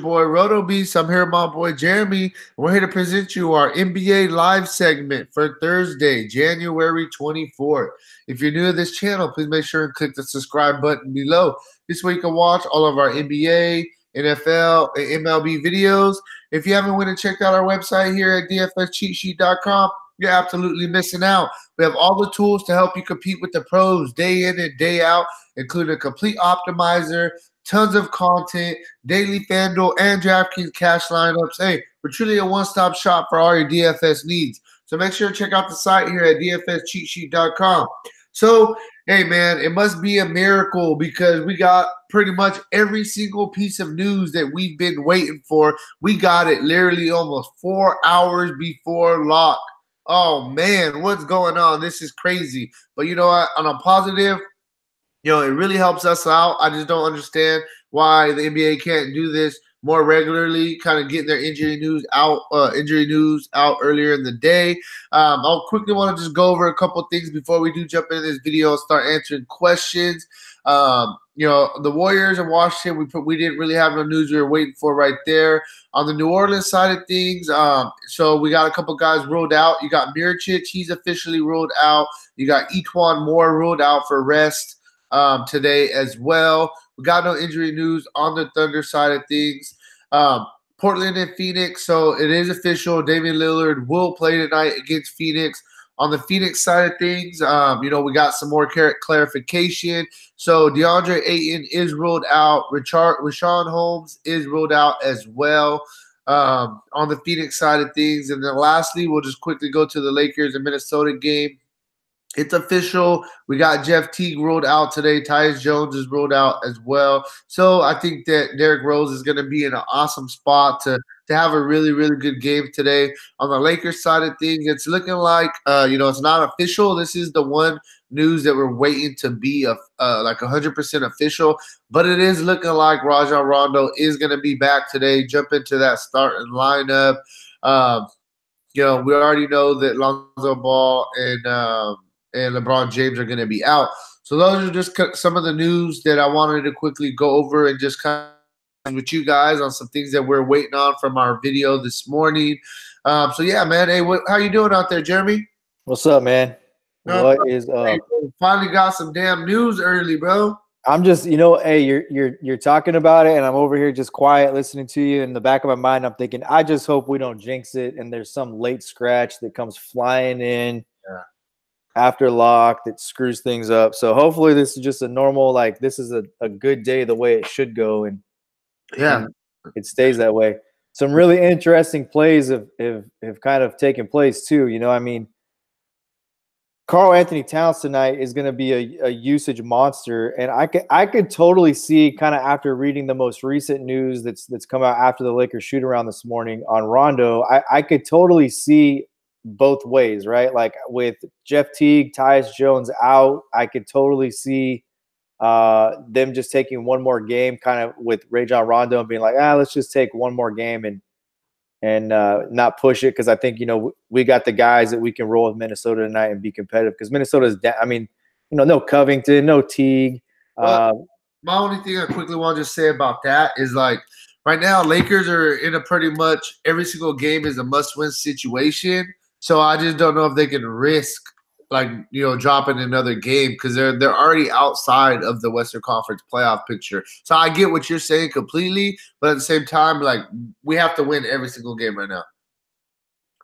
boy Roto Beast. I'm here with my boy Jeremy. We're here to present you our NBA live segment for Thursday, January 24th. If you're new to this channel, please make sure and click the subscribe button below. This way you can watch all of our NBA, NFL, and MLB videos. If you haven't went and checked out our website here at dfscheatsheet.com, you're absolutely missing out. We have all the tools to help you compete with the pros day in and day out, including a complete optimizer, tons of content, daily Fanduel and Draftkings cash lineups. Hey, we're truly a one-stop shop for all your DFS needs. So make sure to check out the site here at dfscheatsheet.com. So, hey, man, it must be a miracle because we got pretty much every single piece of news that we've been waiting for. We got it literally almost 4 hours before lock. Oh, man, what's going on? This is crazy. But you know what? On a positive, it really helps us out. I just don't understand why the NBA can't do this more regularly, kind of getting their injury news out earlier in the day. I'll quickly want to just go over a couple things before we do jump into this video and start answering questions. The Warriors and Washington, we didn't really have no news we were waiting for right there. On the New Orleans side of things, so we got a couple guys ruled out. You got Miricic, he's officially ruled out. You got Etuan Moore ruled out for rest today as well. We got no injury news on the Thunder side of things. Portland and Phoenix, so it is official. Damian Lillard will play tonight against Phoenix. On the Phoenix side of things, we got some more clarification. So DeAndre Ayton is ruled out. Rashawn Holmes is ruled out as well on the Phoenix side of things. And then lastly, we'll just quickly go to the Lakers and Minnesota game. It's official. We got Jeff Teague ruled out today. Tyus Jones is ruled out as well. So I think that Derrick Rose is going to be in an awesome spot to have a really, really good game today. On the Lakers side of things, it's looking like, it's not official. This is the one news that we're waiting to be like 100% official. But it is looking like Rajon Rondo is going to be back today, jump into that starting lineup. We already know that Lonzo Ball and LeBron James are going to be out. So those are just some of the news that I wanted to quickly go over and just kind of with you guys on some things that we're waiting on from our video this morning. So yeah, man. Hey, how you doing out there, Jeremy? What's up, man? What is up? Hey, finally got some damn news early, bro. I'm just, hey, you're talking about it, and I'm over here just quiet listening to you. In the back of my mind, I'm thinking, I just hope we don't jinx it, and there's some late scratch that comes flying in after lock that screws things up. So hopefully this is just a normal, this is a good day the way it should go, and it stays that way. Some really interesting plays have kind of taken place too. Karl Anthony Towns tonight is going to be a usage monster, and I could totally see, kind of after reading the most recent news that's come out after the Lakers shoot around this morning on Rondo, I could totally see both ways, right? Like with Jeff Teague, Tyus Jones out, I could totally see them just taking one more game, kind of with Rajon Rondo and being like, let's just take one more game and not push it, because I think we got the guys that we can roll with Minnesota tonight and be competitive, because Minnesota's no Covington, no Teague. My only thing I quickly want to just say about that is, right now Lakers are in a pretty much every single game is a must-win situation. So I just don't know if they can risk dropping another game, because they're already outside of the Western Conference playoff picture. So I get what you're saying completely, but at the same time, we have to win every single game right now.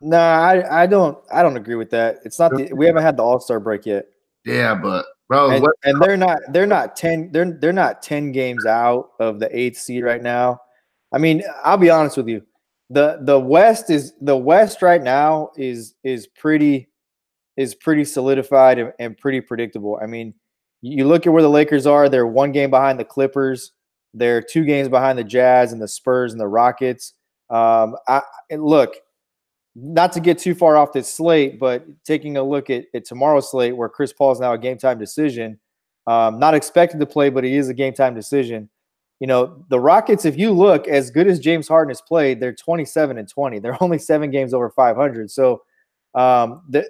Nah, I don't agree with that. It's not we haven't had the All-Star break yet. Yeah, but bro, and they're not 10 games out of the 8th seed right now. I mean, I'll be honest with you. The West right now is pretty solidified and pretty predictable. I mean, you look at where the Lakers are, they're 1 game behind the Clippers. They're 2 games behind the Jazz and the Spurs and the Rockets. And look, not to get too far off this slate, but taking a look at tomorrow's slate, where Chris Paul is now a game-time decision, not expected to play, but he is a game-time decision. The Rockets, if you look, as good as James Harden has played, they're 27-20. They're only 7 games over 500. So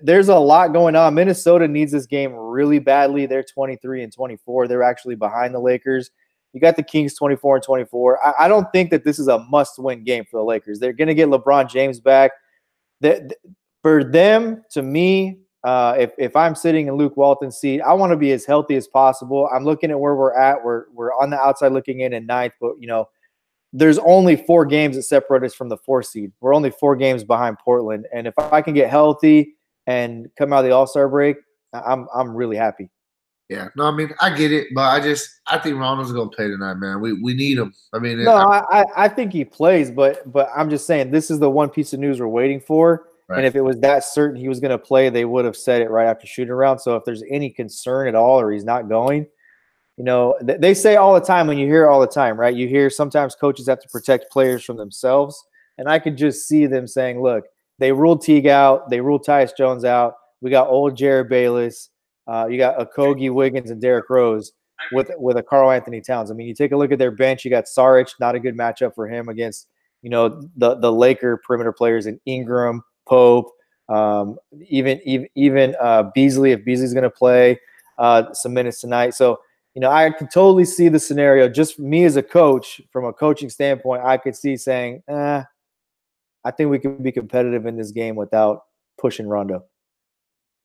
there's a lot going on. Minnesota needs this game really badly. They're 23-24. They're actually behind the Lakers. You got the Kings 24-24. I don't think that this is a must-win game for the Lakers. They're going to get LeBron James back. For them, to me, if I'm sitting in Luke Walton's seat, I want to be as healthy as possible. I'm looking at where we're at. We're on the outside looking in ninth, but there's only 4 games that separate us from the 4 seed. We're only 4 games behind Portland, and if I can get healthy and come out of the All-Star break, I'm really happy. Yeah, no, I mean, I get it, but I think Ronald's gonna play tonight, man. We need him. I mean, no, I think he plays, but I'm just saying this is the one piece of news we're waiting for. Right. And if it was that certain he was going to play, they would have said it right after shooting around. So if there's any concern at all, or he's not going, they say all the time, when you hear it all the time, right? You hear sometimes coaches have to protect players from themselves, and I could just see them saying, "Look, they ruled Teague out, they ruled Tyus Jones out. We got old Jared Bayless." You got Okogie, Wiggins, and Derrick Rose with a Karl Anthony Towns. I mean, you take a look at their bench. You got Saric, not a good matchup for him against the Laker perimeter players in Ingram, Pope, even Beasley, if Beasley's going to play some minutes tonight. So I could totally see the scenario. Just me as a coach, from a coaching standpoint, I could see saying, I think we can be competitive in this game without pushing Rondo.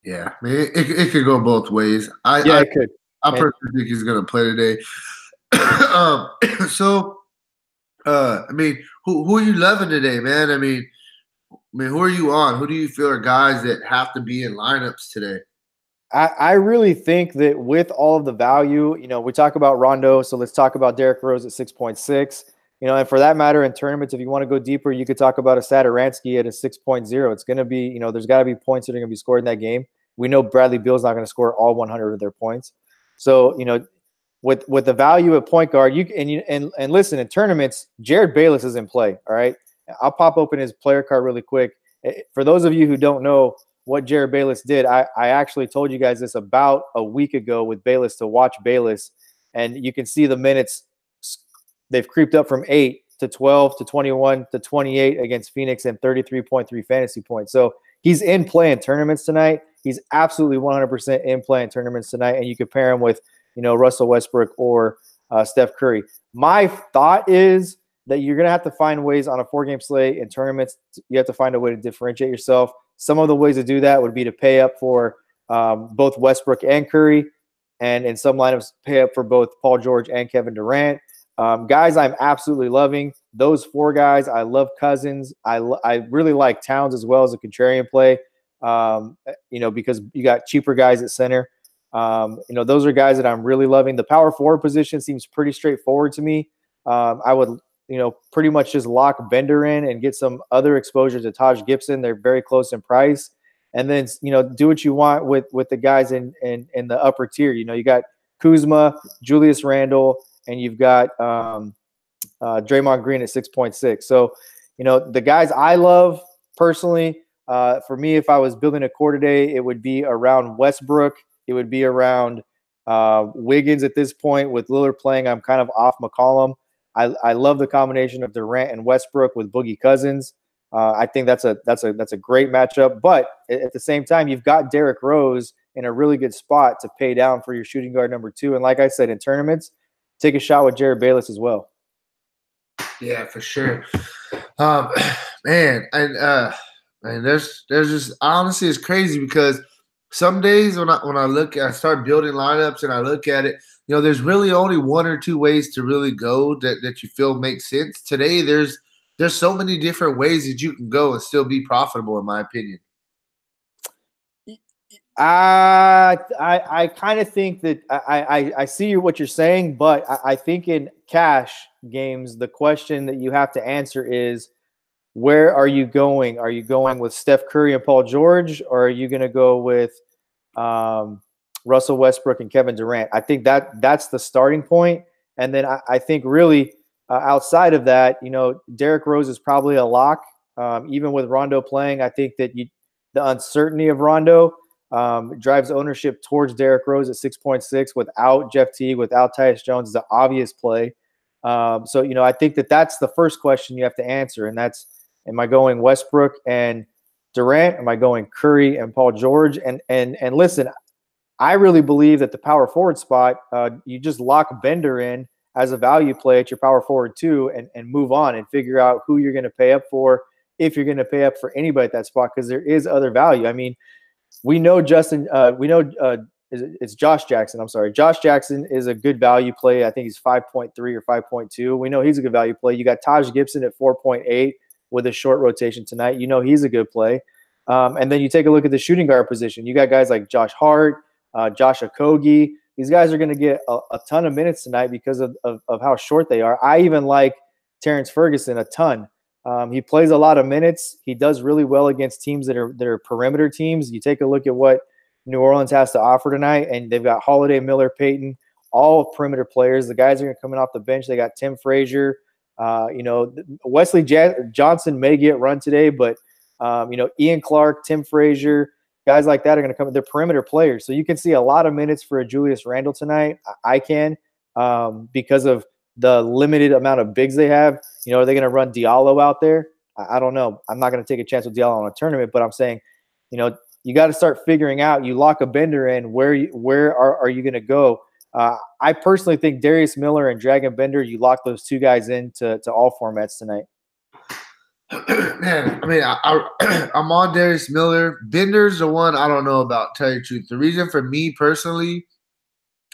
Yeah, I mean, it could go both ways. It could. I personally think he's going to play today. I mean, who are you loving today, man? I mean, who are you on? Who do you feel are guys that have to be in lineups today? I really think that with all of the value, we talk about Rondo, so let's talk about Derrick Rose at 6.6. And for that matter, in tournaments, if you want to go deeper, you could talk about a Satoransky at a 6.0. It's going to be, there's got to be points that are going to be scored in that game. We know Bradley Beal's not going to score all 100 of their points. So, with the value at point guard, and listen, in tournaments, Jared Bayless is in play. All right, I'll pop open his player card really quick. For those of you who don't know what Jared Bayless did, I actually told you guys this about a week ago with Bayless, to watch Bayless, and you can see the minutes. They've creeped up from 8 to 12 to 21 to 28 against Phoenix and 33.3 fantasy points. So he's in play in tournaments tonight. He's absolutely 100% in play in tournaments tonight, and you compare him with Russell Westbrook or Steph Curry. My thought is that you're going to have to find ways on a 4-game slate in tournaments. You have to find a way to differentiate yourself. Some of the ways to do that would be to pay up for both Westbrook and Curry, and in some lineups, pay up for both Paul George and Kevin Durant. Guys I'm absolutely loving. Those 4 guys. I love Cousins. I really like Towns as well as a contrarian play, because you got cheaper guys at center. Those are guys that I'm really loving. The power forward position seems pretty straightforward to me. I would, pretty much just lock Bender in and get some other exposure to Taj Gibson. They're very close in price. And then, do what you want with the guys in the upper tier. You got Kuzma, Julius Randle, and you've got Draymond Green at 6.6. So, the guys I love personally, for me, if I was building a core today, it would be around Westbrook. It would be around Wiggins at this point. With Lillard playing, I'm kind of off McCollum. I love the combination of Durant and Westbrook with Boogie Cousins. I think that's a great matchup. But at the same time, you've got Derrick Rose in a really good spot to pay down for your shooting guard number 2. And like I said, in tournaments, take a shot with Jared Bayless as well. Yeah, for sure. Man, and there's just, honestly, it's crazy because some days when I start building lineups and I look at it, there's really only 1 or 2 ways to really go that you feel makes sense. Today, there's so many different ways that you can go and still be profitable, in my opinion. I kind of think that I see what you're saying, but I think in cash games, the question that you have to answer is, where are you going? Are you going with Steph Curry and Paul George, or are you going to go with Russell Westbrook and Kevin Durant? I think that's the starting point. And then I think really outside of that, Derrick Rose is probably a lock. Even with Rondo playing, I think that the uncertainty of Rondo drives ownership towards Derrick Rose at 6.6 without Jeff Teague, without Tyus Jones is an obvious play. So, I think that's the first question you have to answer. And that's, am I going Westbrook and Durant? Am I going Curry and Paul George? And listen, I really believe that the power forward spot, you just lock Bender in as a value play at your power forward too, and move on and figure out who you're going to pay up for, if you're going to pay up for anybody at that spot, because there is other value. I mean, we know it's Josh Jackson. I'm sorry. Josh Jackson is a good value play. I think he's 5.3 or 5.2. We know he's a good value play. You got Taj Gibson at 4.8 with a short rotation tonight. You know he's a good play. And then you take a look at the shooting guard position. You got guys like Josh Hart, Josh Okogie. These guys are going to get a ton of minutes tonight because of how short they are. I even like Terrence Ferguson a ton. He plays a lot of minutes. He does really well against teams that are perimeter teams. You take a look at what New Orleans has to offer tonight, and they've got Holiday, Miller, Payton, all perimeter players. The guys are coming off the bench. They got Tim Frazier. Wesley Johnson may get run today, but Ian Clark, Tim Frazier, guys like that are going to come. They're perimeter players, so you can see a lot of minutes for a Julius Randle tonight. I can because of the limited amount of bigs they have. Are they going to run Diallo out there? I don't know. I'm not going to take a chance with Diallo on a tournament, but I'm saying, you got to start figuring out. You lock a Bender in. Where are you going to go? I personally think Darius Miller and Dragon Bender. You lock those two guys into all formats tonight. Man, I mean, I'm on Darius Miller. Bender's the one I don't know about. Tell you the truth, the reason for me personally,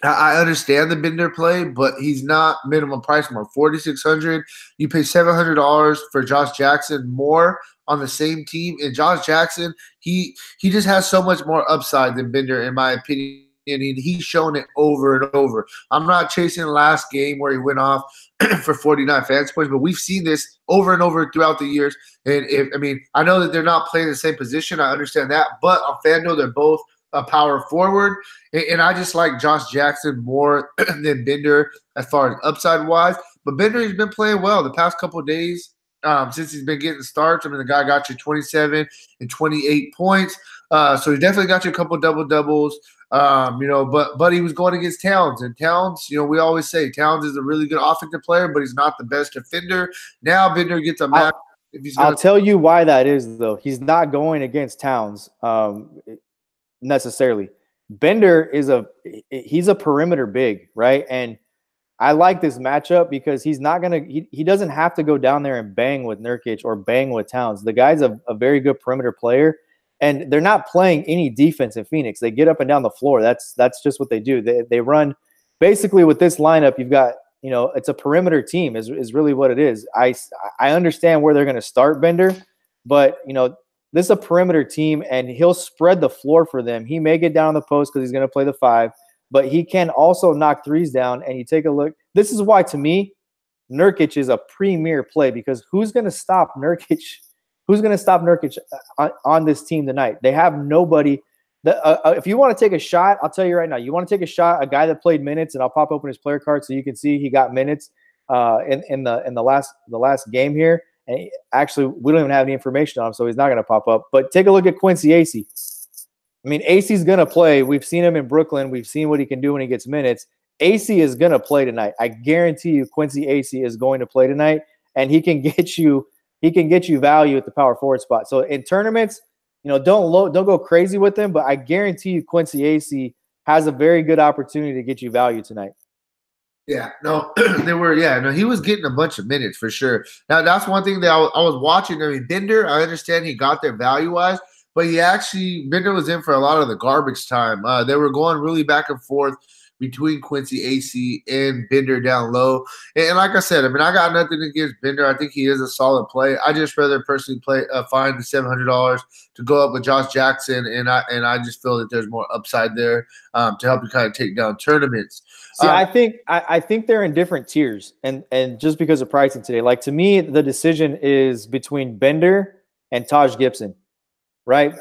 I understand the Bender play, but he's not minimum price more. $4,600. You pay $700 for Josh Jackson more on the same team, and Josh Jackson, he just has so much more upside than Bender, in my opinion. And he's shown it over and over. I'm not chasing the last game where he went off for 49 fantasy points, but we've seen this over and over throughout the years. And I know that they're not playing the same position. I understand that, but on Fanduel, they're both a power forward, and I just like Josh Jackson more than Bender as far as upside wise. But Bender has been playing well the past couple of days since he's been getting starts. I mean, the guy got you 27 and 28 points, so he definitely got you a couple double doubles. But he was going against Towns, and Towns, we always say Towns is a really good offensive player, but he's not the best defender. Now Bender gets a match. I'll tell you why that is, though. He's not going against Towns. Necessarily. Bender he's a perimeter big, right? And I like this matchup because he's not he doesn't have to go down there and bang with Nurkic or bang with Towns. The guy's a very good perimeter player, and they're not playing any defense in Phoenix. They get up and down the floor. That's just what they do. They run basically with this lineup. You've got, it's a perimeter team is really what it is. I understand where they're going to start Bender, but this is a perimeter team, and he'll spread the floor for them. He may get down on the post because he's going to play the 5, but he can also knock threes down. And you take a look. This is why, to me, Nurkic is a premier play, because who's going to stop Nurkic? Who's going to stop Nurkic on this team tonight? They have nobody. If you want to take a shot, I'll tell you right now, you want to take a shot, a guy that played minutes, and I'll pop open his player card so you can see he got minutes in the last game here. And actually, we don't even have any information on him, so he's not going to pop up. But take a look at Quincy Acey. I mean, Acey's going to play. We've seen him in Brooklyn. We've seen what he can do when he gets minutes. Acey is going to play tonight. I guarantee you Quincy Acey is going to play tonight, and he can get you value at the power forward spot. So in tournaments, don't go crazy with him, but I guarantee you Quincy Acey has a very good opportunity to get you value tonight. Yeah, no, he was getting a bunch of minutes for sure. Now, that's one thing that I was watching. I mean, Bender, I understand he got there value-wise, but Bender was in for a lot of the garbage time. They were going really back and forth between Quincy Acey and Bender down low. And like I said, I got nothing against Bender. I think he is a solid play. I just rather personally find the $700 to go up with Josh Jackson, and I just feel that there's more upside there to help you kind of take down tournaments. See, I think they're in different tiers, and just because of pricing today, like, to me, the decision is between Bender and Taj Gibson, right?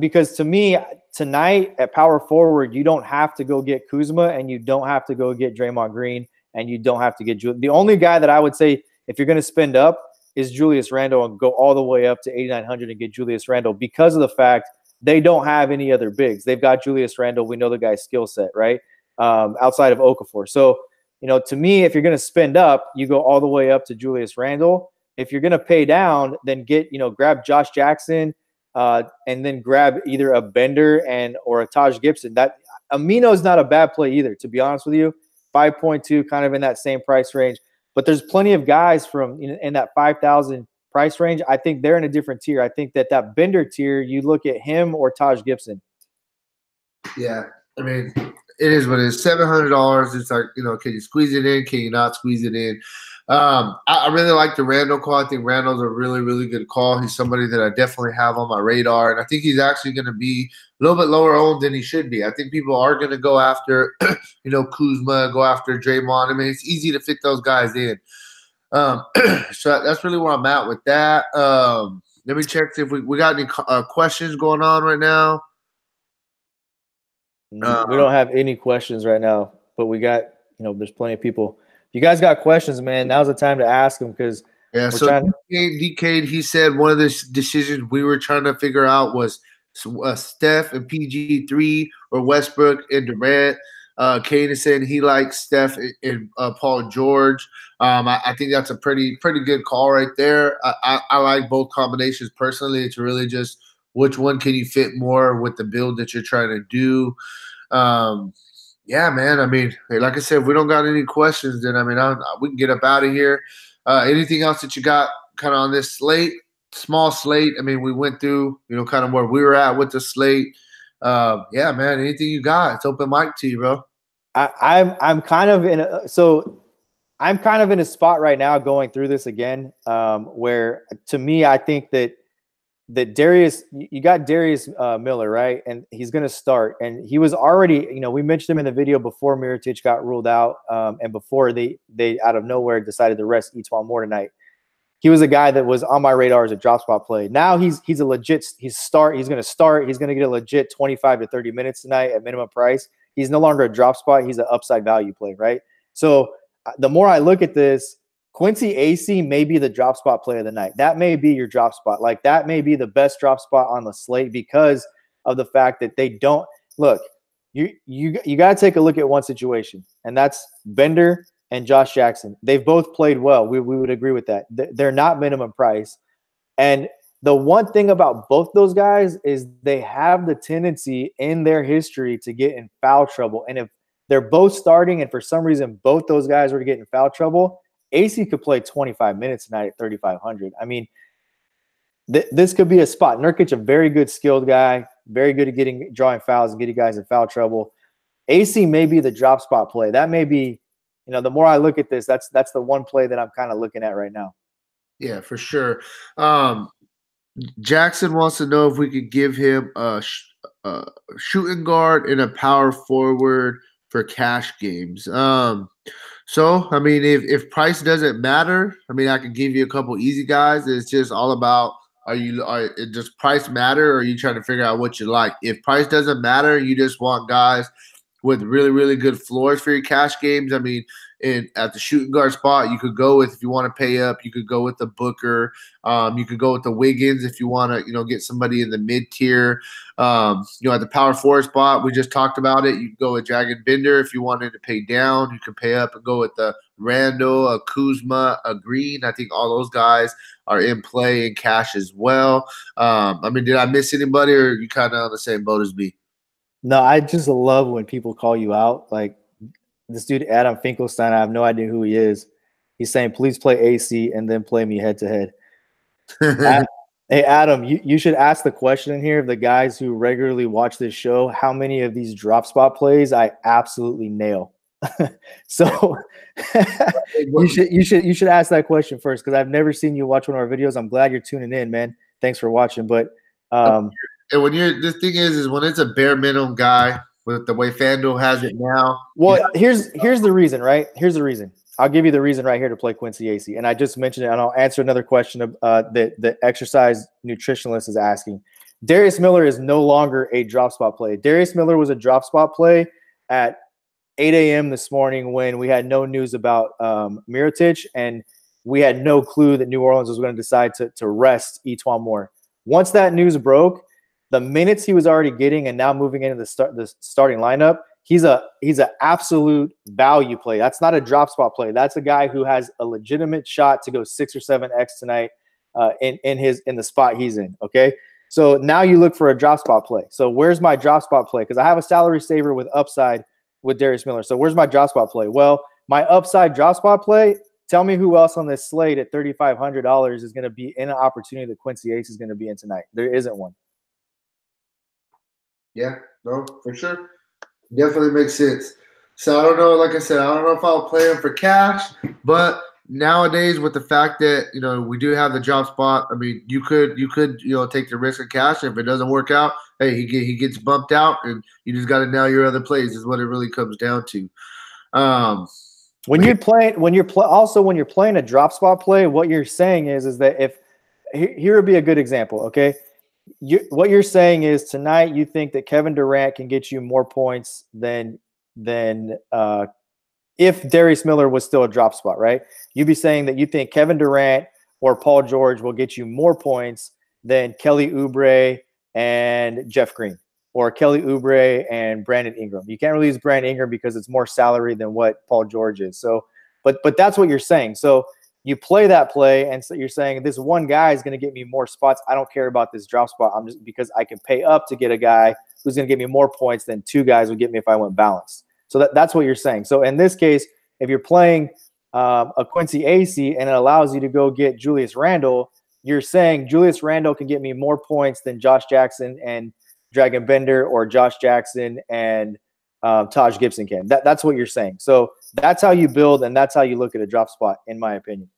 Because to me, tonight at power forward, you don't have to go get Kuzma, and you don't have to go get Draymond Green, and you don't have to get the only guy that I would say, if you're going to spend up, is Julius Randle, and go all the way up to 8,900 and get Julius Randle, because of the fact they don't have any other bigs. They've got Julius Randle. We know the guy's skill set, right? Outside of Okafor. So, to me, if you're going to spend up, you go all the way up to Julius Randle. If you're going to pay down, then grab Josh Jackson, and then grab either a Bender or a Taj Gibson. That Amino's not a bad play either, to be honest with you. 5.2, kind of in that same price range. But there's plenty of guys from in that 5,000 price range. I think they're in a different tier. I think that Bender tier, you look at him or Taj Gibson. Yeah, I mean, it is what it is. $700. It's like, can you squeeze it in? Can you not squeeze it in? I really like the Randall call. I think Randall's a really, really good call. He's somebody that I definitely have on my radar, and I think he's actually going to be a little bit lower owned than he should be. I think people are going to go after, Kuzma, go after Draymond. I mean, it's easy to fit those guys in. So that's really where I'm at with that. Let me check if we got any questions going on right now. We don't have any questions right now, but we got, there's plenty of people. If you guys got questions, man, now's the time to ask them because DK, he said one of the decisions we were trying to figure out was Steph and PG3 or Westbrook and Durant. Kane is saying he likes Steph and Paul George. I think that's a pretty good call right there. I like both combinations personally. It's really just which one can you fit more with the build that you're trying to do. Yeah, man. I mean, like I said, if we don't got any questions, then we can get up out of here. Anything else that you got kind of on this slate? Small slate. I mean, we went through, kind of where we were at with the slate. Yeah, man. Anything you got? It's open mic to you, bro. I'm kind of in a spot right now going through this again, where to me, I think that Darius, you got Darius Miller, right? And he's going to start. And he was already, we mentioned him in the video before Mirotic got ruled out, and before they out of nowhere decided to rest Etuan Moore tonight. He was a guy that was on my radar as a drop spot play. Now he's a legit. He's going to start. He's going to get a legit 25 to 30 minutes tonight at minimum price. He's no longer a drop spot. He's an upside value play, right? So the more I look at this, Quincy AC may be the drop spot play of the night. That may be your drop spot. Like that may be the best drop spot on the slate because of the fact that they don't look. You got to take a look at one situation, and that's Bender and Josh Jackson. They've both played well. We would agree with that. They're not minimum price. And the one thing about both those guys is they have the tendency in their history to get in foul trouble. And if they're both starting and for some reason both those guys were to get in foul trouble, AC could play 25 minutes tonight at 3,500. I mean, this could be a spot. Nurkic, a very good skilled guy, very good at drawing fouls and getting guys in foul trouble. AC may be the drop spot play. That may be, the more I look at this, that's the one play that I'm kind of looking at right now. Yeah, for sure. Jackson wants to know if we could give him a shooting guard and a power forward for cash games. So, I mean, if price doesn't matter, I can give you a couple easy guys. It's just all about does price matter, or are you trying to figure out what you like? If price doesn't matter, you just want guys with really, really good floors for your cash games. At the shooting guard spot, you could go with, if you want to pay up, you could go with the Booker. You could go with the Wiggins if you want to, get somebody in the mid tier. At the power forward spot, we just talked about it. You can go with Dragon Bender if you wanted to pay down. You can pay up and go with the Randall, a Kuzma, a Green. I think all those guys are in play in cash as well. Did I miss anybody, or are you kind of on the same boat as me? No, I just love when people call you out. Like this dude, Adam Finkelstein, I have no idea who he is. He's saying, please play AC and then play me head to head. Hey, Adam, you should ask the question in here of the guys who regularly watch this show, how many of these drop spot plays I absolutely nail. So you should ask that question first, because I've never seen you watch one of our videos. I'm glad you're tuning in, man. Thanks for watching. But and when the thing is when it's a bare minimum guy with the way Fanduel has it now. Well, here's the reason, right? Here's the reason. I'll give you the reason right here to play Quincy AC. And I just mentioned it, and I'll answer another question that the exercise nutritionalist is asking. Darius Miller is no longer a drop spot play. Darius Miller was a drop spot play at 8 a.m. this morning when we had no news about Mirotic, and we had no clue that New Orleans was going to decide to rest Etuan Moore. Once that news broke, the minutes he was already getting and now moving into the starting lineup, he's an absolute value play. That's not a drop spot play. That's a guy who has a legitimate shot to go 6 or 7x tonight in the spot he's in. Okay, so now you look for a drop spot play. So where's my drop spot play? Because I have a salary saver with upside with Darius Miller. So where's my drop spot play? Well, my upside drop spot play. Tell me who else on this slate at $3,500 is going to be in an opportunity that Quincy Ace is going to be in tonight. There isn't one. Yeah, no, for sure. Definitely makes sense. So I don't know, like I said, I don't know if I'll play him for cash, but nowadays with the fact that, we do have the drop spot, I mean, you could, take the risk of cash. If it doesn't work out, hey, he gets bumped out, and you just got to nail your other plays is what it really comes down to. When you're playing a drop spot play, what you're saying is that if here would be a good example, okay? What you're saying is tonight you think that Kevin Durant can get you more points than if Darius Miller was still a drop spot, right? You'd be saying that you think Kevin Durant or Paul George will get you more points than Kelly Oubre and Jeff Green, or Kelly Oubre and Brandon Ingram. You can't really use Brandon Ingram because it's more salary than what Paul George is. So, but that's what you're saying. So you play that play, and so you're saying this one guy is going to get me more spots. I don't care about this drop spot. I'm just because I can pay up to get a guy who's going to get me more points than two guys would get me if I went balanced. So that's what you're saying. So in this case, if you're playing a Quincy AC and it allows you to go get Julius Randle, you're saying Julius Randle can get me more points than Josh Jackson and Dragon Bender, or Josh Jackson and Taj Gibson can. That's what you're saying. So that's how you build, and that's how you look at a drop spot, in my opinion.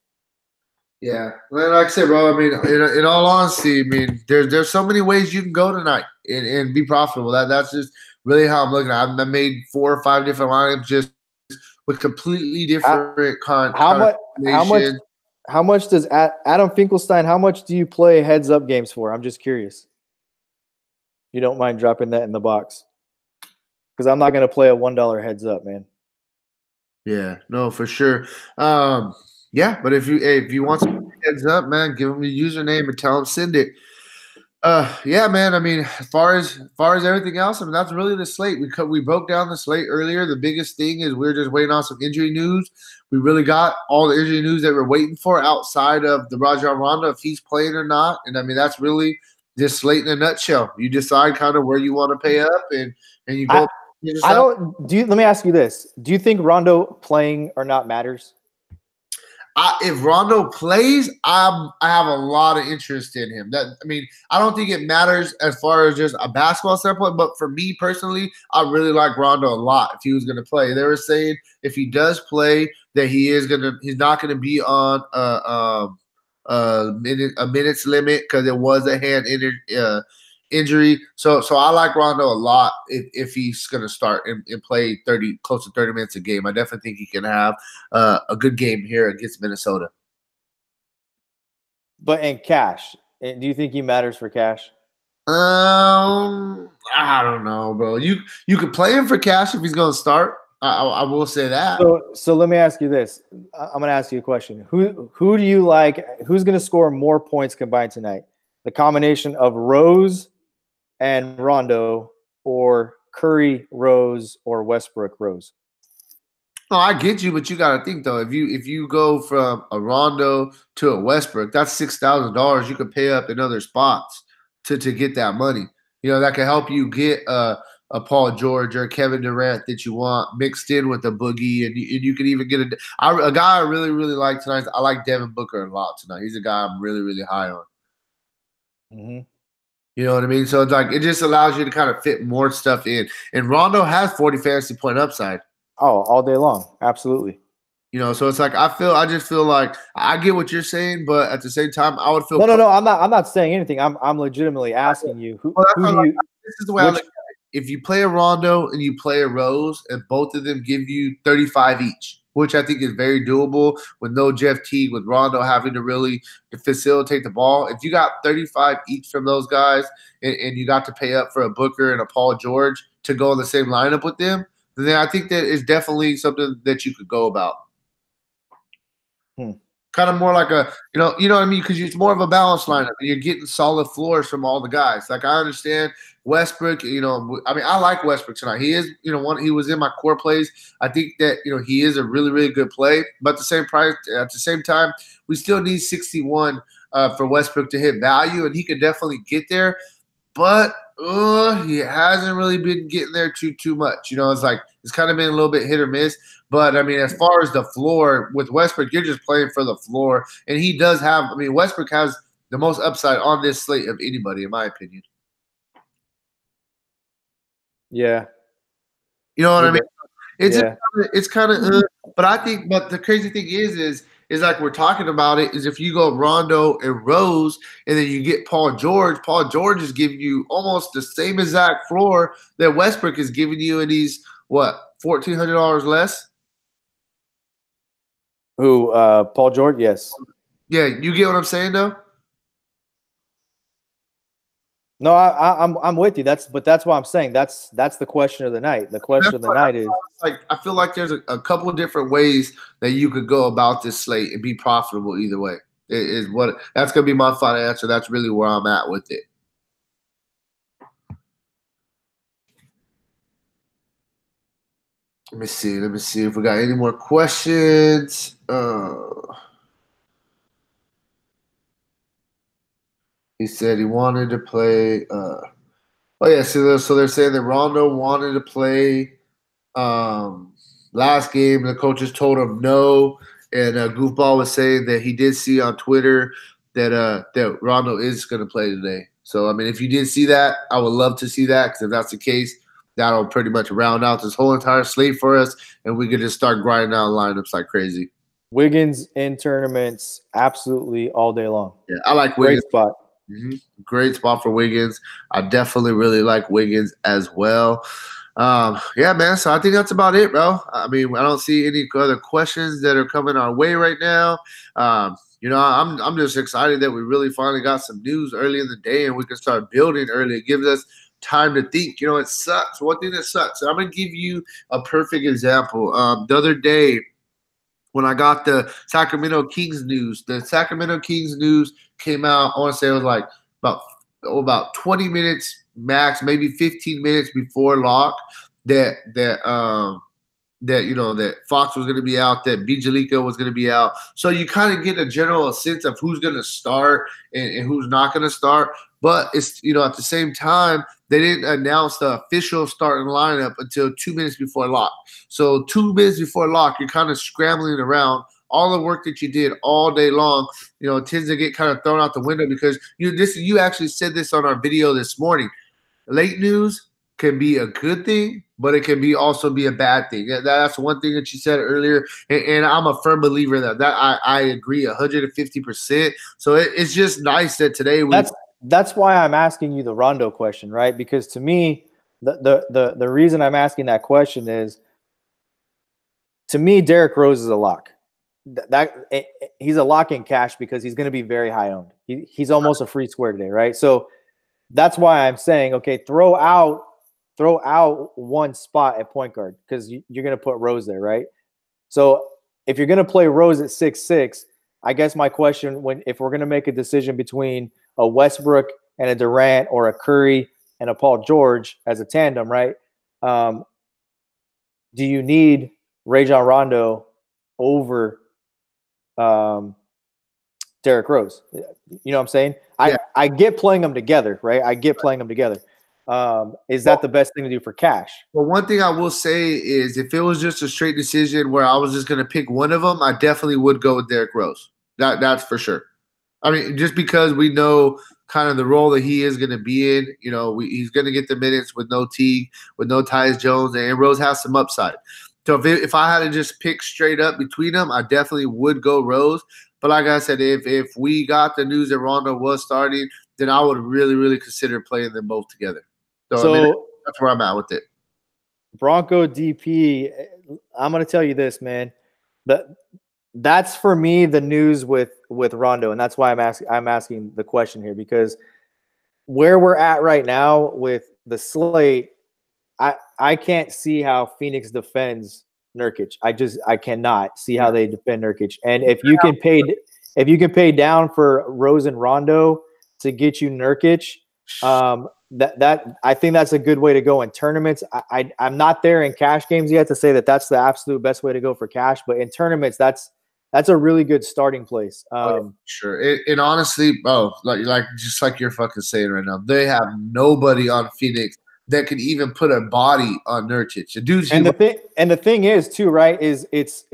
Yeah, well, like I said, bro. I mean, in all honesty, I mean, there's so many ways you can go tonight and be profitable. That's just really how I'm looking at it. I made 4 or 5 different lineups just with completely different How much does Adam Finkelstein? How much do you play heads up games for? I'm just curious. You don't mind dropping that in the box, because I'm not going to play a $1 heads up, man. Yeah, no, for sure. Yeah, but if you want some heads up, man, give them your username and tell them send it. Yeah, man. I mean, as far as everything else, I mean, that's really the slate. We broke down the slate earlier. The biggest thing is we're just waiting on some injury news. We really got all the injury news that we're waiting for outside of the Rajon Rondo, if he's playing or not. And I mean, that's really just slate in a nutshell. You decide kind of where you want to pay up, and you go. Let me ask you this: do you think Rondo playing or not matters? If Rondo plays, I have a lot of interest in him. I don't think it matters as far as just a basketball standpoint, but for me personally, I really like Rondo a lot. If he was going to play, they were saying if he does play, that he's not going to be on a minutes limit because it was a hand injury. So I like Rondo a lot if he's going to start and play close to 30 minutes a game. I definitely think he can have a good game here against Minnesota. But in cash, do you think he matters for cash? I don't know, bro. You could play him for cash if he's going to start. I will say that. So let me ask you this. I'm going to ask you a question. Who do you like? Who's going to score more points combined tonight? The combination of Rose and Rondo, or Curry, Rose, or Westbrook, Rose? Oh, I get you, but you got to think though. If you go from a Rondo to a Westbrook, that's $6,000 you could pay up in other spots to get that money. That can help you get a Paul George or Kevin Durant that you want mixed in with a Boogie, and you can even get a guy I really really like tonight. I like Devin Booker a lot tonight. He's a guy I'm really really high on. Mm-hmm. You know what I mean? So it's like it just allows you to kind of fit more stuff in. And Rondo has 40 fantasy point upside. Oh, all day long. Absolutely. So it's like I just feel like I get what you're saying, but at the same time, I would feel No. I'm not saying anything. I'm legitimately asking you who do you. This is the way I look at it. If you play a Rondo and you play a Rose, and both of them give you 35 each, which I think is very doable with no Jeff Teague, with Rondo having to really facilitate the ball. If you got 35 each from those guys, and you got to pay up for a Booker and a Paul George to go in the same lineup with them, then I think that is definitely something that you could go about. Kind of more like a, you know what I mean? Because it's more of a balanced lineup, and you're getting solid floors from all the guys. Like I understand Westbrook, I mean, I like Westbrook tonight. He is, he was in my core plays. I think that, he is a really, really good play. But at the same time, we still need 61 for Westbrook to hit value, and he could definitely get there. but he hasn't really been getting there too much. You know, it's kind of been a little bit hit or miss. But I mean, as far as the floor with Westbrook, you're just playing for the floor, and he does have. I mean, Westbrook has the most upside on this slate of anybody, in my opinion. Yeah. You know what I mean? Yeah. It's kind of, but I think, but the crazy thing is like we're talking about it is if you go Rondo and Rose, and then you get Paul George is giving you almost the same exact floor that Westbrook is giving you, and he's what $1,400 less. Who? Paul George? Yes. Yeah, you get what I'm saying, though. No, I'm with you. That's why I'm saying that's the question of the night. The question of the night is like I feel like there's a couple of different ways that you could go about this slate and be profitable either way. Is what that's gonna be my final answer. That's really where I'm at with it. Let me see if we got any more questions. He said he wanted to play. Oh yeah, so they're saying that Rondo wanted to play last game. The coaches told him no, and Goofball was saying that he did see on Twitter that Rondo is going to play today. So I mean, if you did see that, I would love to see that because if that's the case, that'll pretty much round out this whole entire slate for us, and we could just start grinding out lineups like crazy. Wiggins in tournaments absolutely all day long. Yeah, I like Wiggins. Great spot. Mm-hmm. Great spot for Wiggins. I definitely really like Wiggins as well. Yeah, man. So I think that's about it, bro. I mean, I don't see any other questions that are coming our way right now. You know, I'm just excited that we really finally got some news early in the day and we can start building early. It gives us time to think. You know, it sucks. One thing that sucks. I'm gonna give you a perfect example. The other day, when I got the Sacramento Kings news came out. I want to say it was like about 20 minutes max, maybe 15 minutes before lock. That Fox was going to be out, that Bijalika was going to be out. So you kind of get a general sense of who's going to start and who's not going to start. But it's at the same time, they didn't announce the official starting lineup until 2 minutes before lock. So 2 minutes before lock, you're kind of scrambling around. All the work that you did all day long, tends to get kind of thrown out the window because you actually said this on our video this morning. Late news can be a good thing, but it can also be a bad thing. That's one thing that you said earlier, and I'm a firm believer that I agree 150%. So it's just nice that today that's why I'm asking you the Rondo question, right? Because to me, the reason I'm asking that question is, to me, Derrick Rose is a lock. He's a lock in cash because he's going to be very high owned. He's almost a free square today, right? So that's why I'm saying, okay, throw out one spot at point guard because you're going to put Rose there, right? So if you're going to play Rose at 6'6", I guess my question, if we're going to make a decision between a Westbrook and a Durant or a Curry and a Paul George as a tandem, right? Do you need Rajon Rondo over Derrick Rose? You know what I'm saying? Yeah. I get playing them together, right? I get playing them together. Is that the best thing to do for cash? Well, one thing I will say is if it was just a straight decision where I was just going to pick one of them, I definitely would go with Derrick Rose. That's for sure. I mean, just because we know kind of the role that he is going to be in, he's going to get the minutes with no Teague, with no Tyus Jones, and Rose has some upside. So if I had to just pick straight up between them, I definitely would go Rose. But like I said, if we got the news that Rondo was starting, then I would really, really consider playing them both together. So I mean, that's where I'm at with it. Bronco DP, I'm going to tell you this, man. That's for me the news with Rondo, and that's why I'm asking the question here, because where we're at right now with the slate, I can't see how Phoenix defends Nurkic. I cannot see how they defend Nurkic. And if you can pay down for Rose and Rondo to get you Nurkic, that I think that's a good way to go in tournaments. I'm not there in cash games yet to say that that's the absolute best way to go for cash, but in tournaments, that's that's a really good starting place. Sure. And honestly, like just like you're fucking saying right now, they have nobody on Phoenix that can even put a body on Nurkic. The dude's and the thing is too, right? Is it's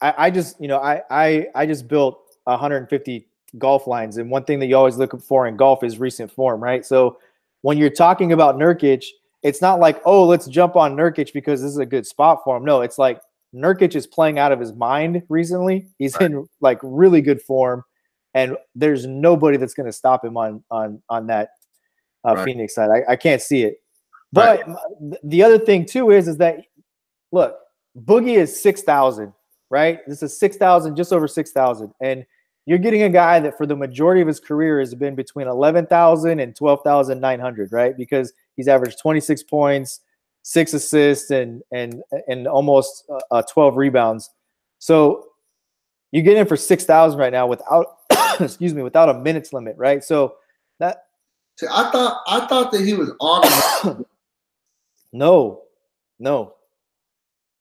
I just I just built 150 golf lines, and one thing that you always look for in golf is recent form, right? So when you're talking about Nurkic, it's not like, oh, let's jump on Nurkic because this is a good spot for him. No, it's like Nurkic is playing out of his mind recently. He's in like really good form, and there's nobody that's going to stop him on that Phoenix side. I can't see it. But the other thing too is that look, Boogie is 6,000, right? This is 6,000, just over 6,000, and you're getting a guy that for the majority of his career has been between 11,000 and 12,900, right? Because he's averaged 26 points, 6 assists, and almost 12 rebounds. So you get in for 6,000 right now without excuse me, without a minutes limit, right? So that I thought that he was on. No.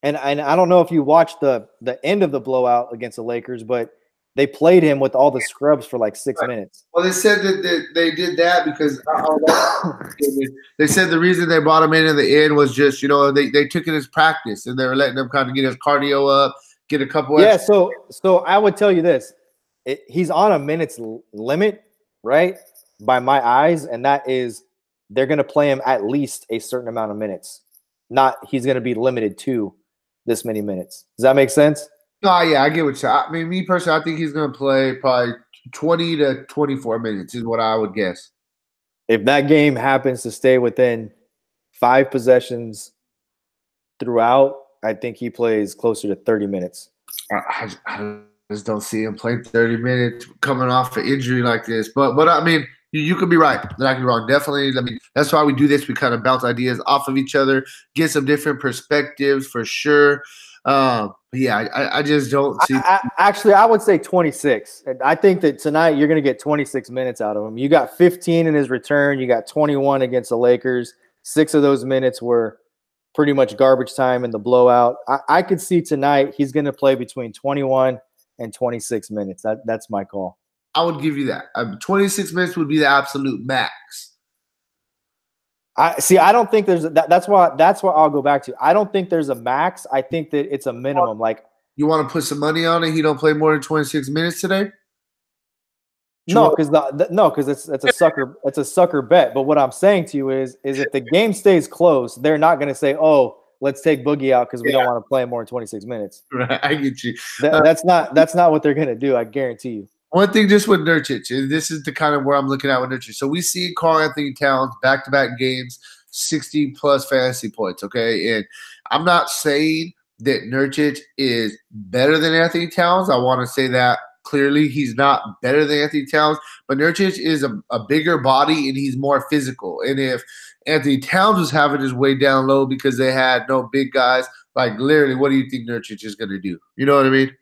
And I don't know if you watched the end of the blowout against the Lakers, but they played him with all the scrubs for like 6 minutes. Well, they said that they did that because they said the reason they brought him in the end was just, they took it as practice and they were letting him kind of get his cardio up, get a couple. Yeah, so I would tell you this. He's on a minutes limit, right? By my eyes, and that is they're going to play him at least a certain amount of minutes. Not he's going to be limited to this many minutes. Does that make sense? Oh, yeah, I get what you're saying. I mean, me personally, I think he's going to play probably 20 to 24 minutes is what I would guess. If that game happens to stay within 5 possessions throughout, I think he plays closer to 30 minutes. I just don't see him playing 30 minutes coming off an injury like this. But I mean, you could be right. Then I could be wrong. Definitely. I mean, that's why we do this. We kind of bounce ideas off of each other, get some different perspectives for sure. But yeah, I just don't see. Actually, I would say 26. And I think that tonight you're going to get 26 minutes out of him. You got 15 in his return. You got 21 against the Lakers. 6 of those minutes were pretty much garbage time in the blowout. I could see tonight he's going to play between 21 and 26 minutes. That's my call. I would give you that. 26 minutes would be the absolute max. I don't think there's that's why I'll go back to. I don't think there's a max. I think that it's a minimum. Like, you want to put some money on it? He don't play more than 26 minutes today? No, because it's a sucker bet. But what I'm saying to you is if the game stays close, they're not going to say, "Oh, let's take Boogie out because we don't want to play more than 26 minutes." Right, I get you. That's not what they're going to do. I guarantee you. One thing just with Nurkic, and this is the kind of where I'm looking at with Nurkic. So we see Karl-Anthony Towns back-to-back games, 60-plus fantasy points, okay? And I'm not saying that Nurkic is better than Anthony Towns. I want to say that clearly. He's not better than Anthony Towns, but Nurkic is a bigger body, and he's more physical. And if Anthony Towns was having his way down low because they had no big guys, like literally, what do you think Nurkic is going to do? You know what I mean?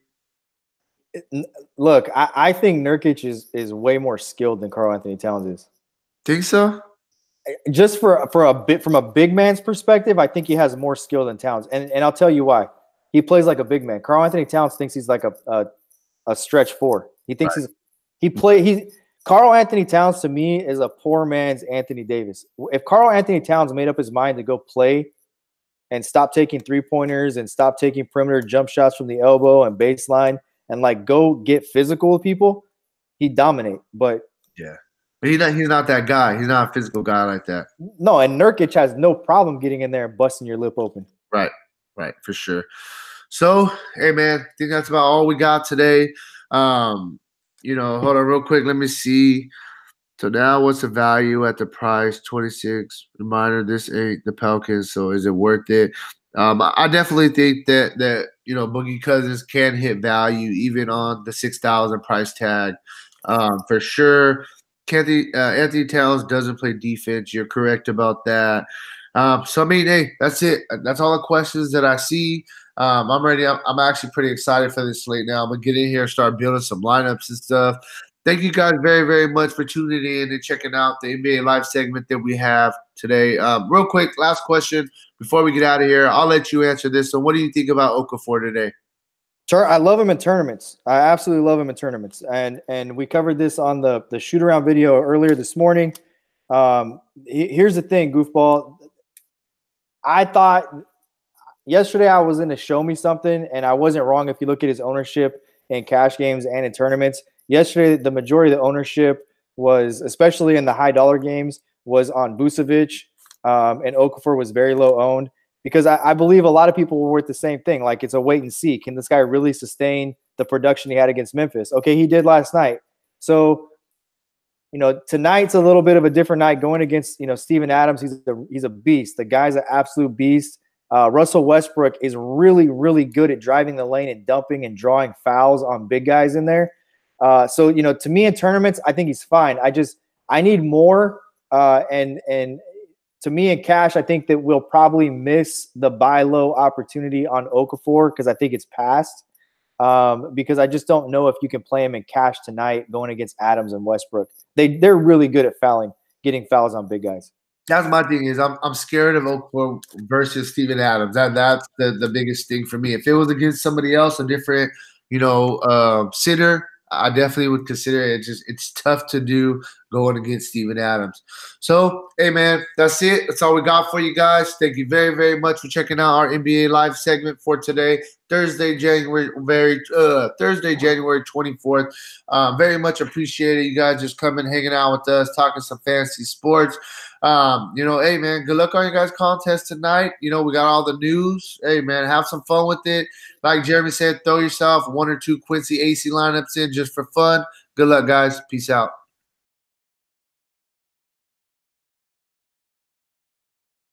Look, I think Nurkic is way more skilled than Karl-Anthony Towns is. Think so? Just for a bit from a big man's perspective, I think he has more skill than Towns, and I'll tell you why. He plays like a big man. Karl-Anthony Towns thinks he's like a stretch 4. He thinks Karl-Anthony Towns to me is a poor man's Anthony Davis. If Karl-Anthony Towns made up his mind to go play and stop taking 3-pointers and stop taking perimeter jump shots from the elbow and baseline and like go get physical with people, he'd dominate. But yeah, but he's not that guy. He's not a physical guy like that. No, and Nurkic has no problem getting in there and busting your lip open. Right, for sure. So, hey man, I think that's about all we got today. Hold on real quick. Let me see. So now what's the value at the price? 26. Reminder, this ain't the Pelicans, so is it worth it? I definitely think that Boogie Cousins can hit value even on the 6,000 price tag, for sure. Anthony Towns doesn't play defense. You're correct about that. So I mean, hey, that's it. That's all the questions that I see. I'm ready. I'm actually pretty excited for this slate now. I'm gonna get in here and start building some lineups and stuff. Thank you guys very, very much for tuning in and checking out the NBA Live segment that we have today. Real quick, last question before we get out of here. I'll let you answer this. So what do you think about Okafor today? I love him in tournaments. I absolutely love him in tournaments. And we covered this on the shoot around video earlier this morning. Here's the thing, goofball. I thought yesterday I was in to show me something, and I wasn't wrong if you look at his ownership in cash games and in tournaments. Yesterday, the majority of the ownership was, especially in the high dollar games, was on Vucevic, and Okafor was very low owned. Because I believe a lot of people were worth the same thing. Like, it's a wait and see. Can this guy really sustain the production he had against Memphis? Okay, he did last night. So, tonight's a little bit of a different night going against, Steven Adams. He's a beast. The guy's an absolute beast. Russell Westbrook is really, really good at driving the lane and dumping and drawing fouls on big guys in there. So, to me in tournaments, I think he's fine. I need more. And to me in cash, I think that we'll probably miss the buy low opportunity on Okafor because I think it's past. Because I just don't know if you can play him in cash tonight going against Adams and Westbrook. They're really good at getting fouls on big guys. That's my thing is I'm scared of Okafor versus Steven Adams. That's the biggest thing for me. If it was against somebody else, a different, sitter, I definitely would consider it. It's tough to do going against Steven Adams. So, hey, man, that's it. That's all we got for you guys. Thank you very, very much for checking out our NBA Live segment for today, Thursday, January 24th. Very much appreciated you guys just coming, hanging out with us, talking some fantasy sports. Hey, man, good luck on your guys' contest tonight. We got all the news. Hey, man, have some fun with it. Like Jeremy said, throw yourself one or two Quincy AC lineups in just for fun. Good luck, guys. Peace out.